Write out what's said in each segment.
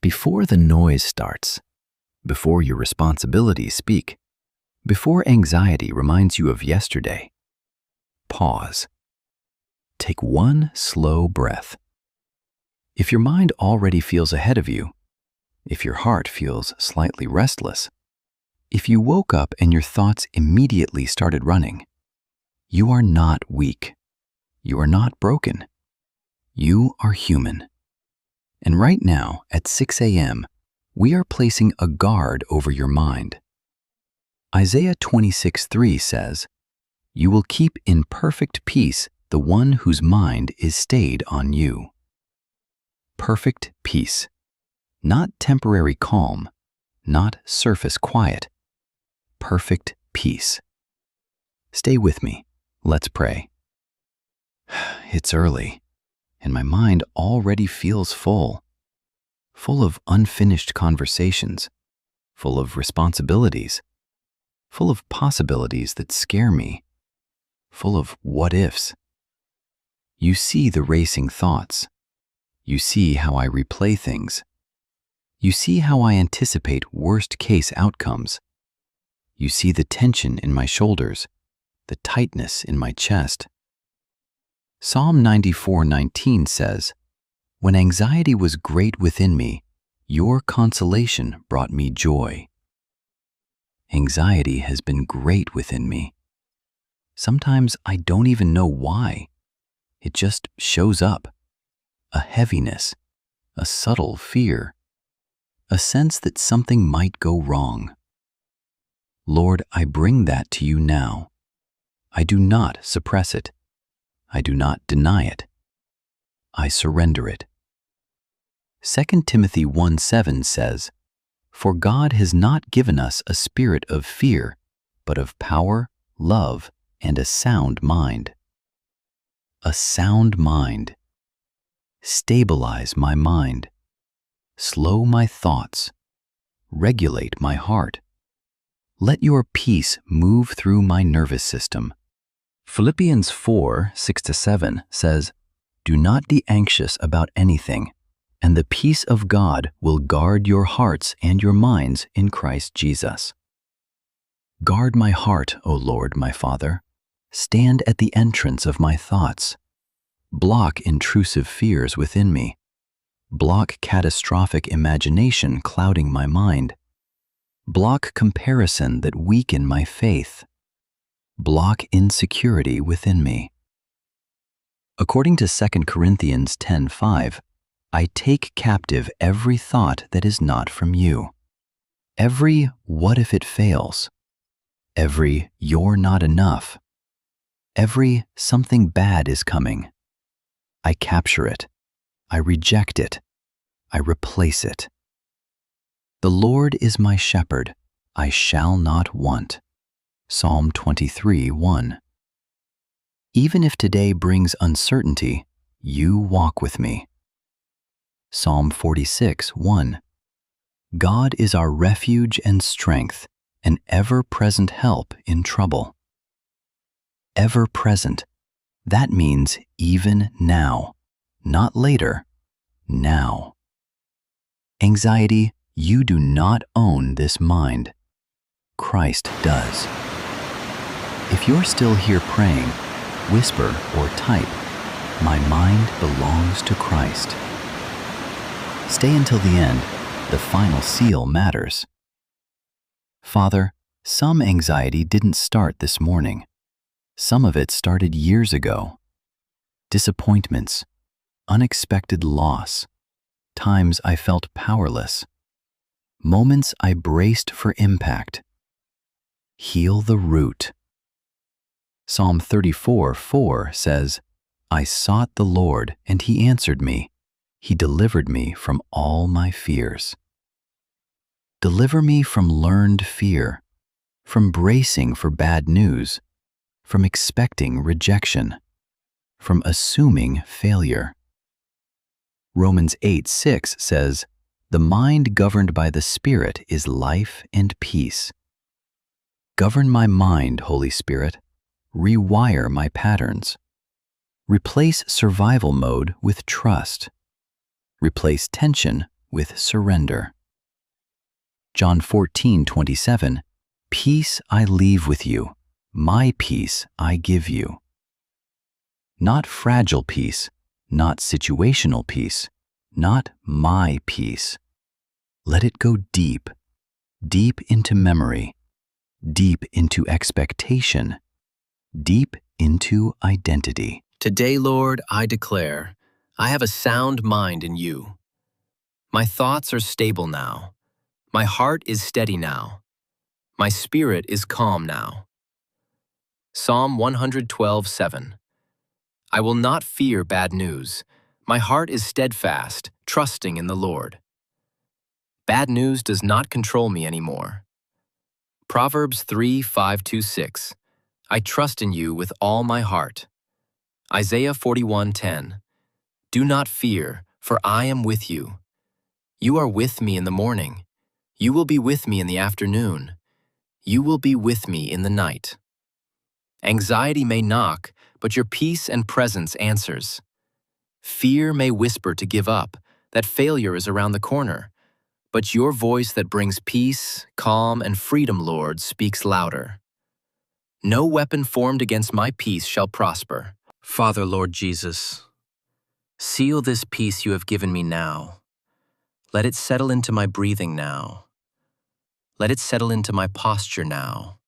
Before the noise starts, before your responsibilities speak, before anxiety reminds you of yesterday, pause. Take one slow breath. If your mind already feels ahead of you, if your heart feels slightly restless, if you woke up and your thoughts immediately started running, you are not weak. You are not broken. You are human. And right now, at 6 a.m., we are placing a guard over your mind. Isaiah 26:3 says, "You will keep in perfect peace the one whose mind is stayed on you." Perfect peace. Not temporary calm, not surface quiet. Perfect peace. Stay with me. Let's pray. It's early, and my mind already feels full of unfinished conversations, full of responsibilities, full of possibilities that scare me, full of what-ifs. You see the racing thoughts. You see how I replay things. You see how I anticipate worst-case outcomes. You see the tension in my shoulders, the tightness in my chest. Psalm 94:19 says, "When anxiety was great within me, your consolation brought me joy." Anxiety has been great within me. Sometimes I don't even know why. It just shows up. A heaviness, a subtle fear, a sense that something might go wrong. Lord, I bring that to you now. I do not suppress it. I do not deny it. I surrender it. 2 Timothy 1:7 says, "For God has not given us a spirit of fear, but of power, love, and a sound mind." A sound mind. Stabilize my mind. Slow my thoughts. Regulate my heart. Let your peace move through my nervous system. Philippians 4:6-7 says, "Do not be anxious about anything, and the peace of God will guard your hearts and your minds in Christ Jesus." Guard my heart, O Lord, my Father. Stand at the entrance of my thoughts. Block intrusive fears within me. Block catastrophic imagination clouding my mind. Block comparison that weaken my faith. Block insecurity within me. According to 2 Corinthians 10:5, I take captive every thought that is not from you. Every "what if it fails?" Every "you're not enough." Every "something bad is coming." I capture it. I reject it. I replace it. The Lord is my shepherd. I shall not want. Psalm 23:1. Even if today brings uncertainty, you walk with me. Psalm 46:1. God is our refuge and strength, an ever-present help in trouble. Ever-present. That means even now, not later, now. Anxiety, you do not own this mind. Christ does. If you're still here praying, whisper or type, "My mind belongs to Christ." Stay until the end. The final seal matters. Father, some anxiety didn't start this morning. Some of it started years ago. Disappointments, unexpected loss, times I felt powerless, moments I braced for impact. Heal the root. Psalm 34:4 says, "I sought the Lord, and he answered me. He delivered me from all my fears." Deliver me from learned fear, from bracing for bad news, from expecting rejection, from assuming failure. Romans 8:6 says, "The mind governed by the Spirit is life and peace." Govern my mind, Holy Spirit. Rewire my patterns. Replace survival mode with trust. Replace tension with surrender. John 14:27, Peace I leave with you, my peace I give you. Not fragile peace, not situational peace, not my peace. Let it go deep, deep into memory, deep into expectation, deep into identity. Today, Lord, I declare, I have a sound mind in you. My thoughts are stable now. My heart is steady now. My spirit is calm now. Psalm 112:7. I will not fear bad news. My heart is steadfast, trusting in the Lord. Bad news does not control me anymore. Proverbs 3:5-6. I trust in you with all my heart. Isaiah 41:10. Do not fear, for I am with you. You are with me in the morning. You will be with me in the afternoon. You will be with me in the night. Anxiety may knock, but your peace and presence answers. Fear may whisper to give up, that failure is around the corner. But your voice that brings peace, calm, and freedom, Lord, speaks louder. No weapon formed against my peace shall prosper. Father, Lord Jesus, seal this peace you have given me now. Let it settle into my breathing now. Let it settle into my posture now.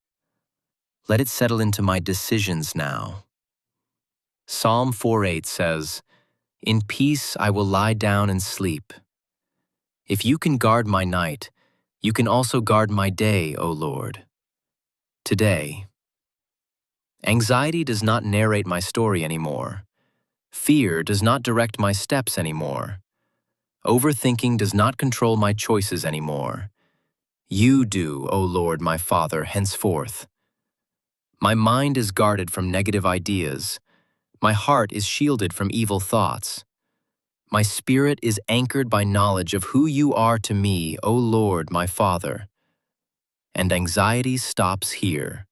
Let it settle into my decisions now. Psalm 4:8 says, In peace I will lie down and sleep. If you can guard my night, you can also guard my day, O Lord. Today, anxiety does not narrate my story anymore. Fear does not direct my steps anymore. Overthinking does not control my choices anymore. You do, O Lord, my Father, henceforth. My mind is guarded from negative ideas. My heart is shielded from evil thoughts. My spirit is anchored by knowledge of who you are to me, O Lord, my Father. And anxiety stops here.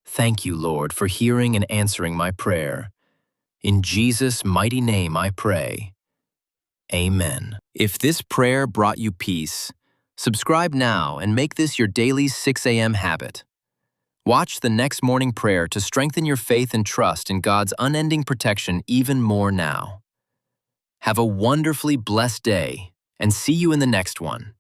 Thank you, Lord, for hearing and answering my prayer. In Jesus' mighty name I pray. Amen. If this prayer brought you peace, subscribe now and make this your daily 6 a.m. habit. Watch the next morning prayer to strengthen your faith and trust in God's unending protection even more now. Have a wonderfully blessed day, and see you in the next one.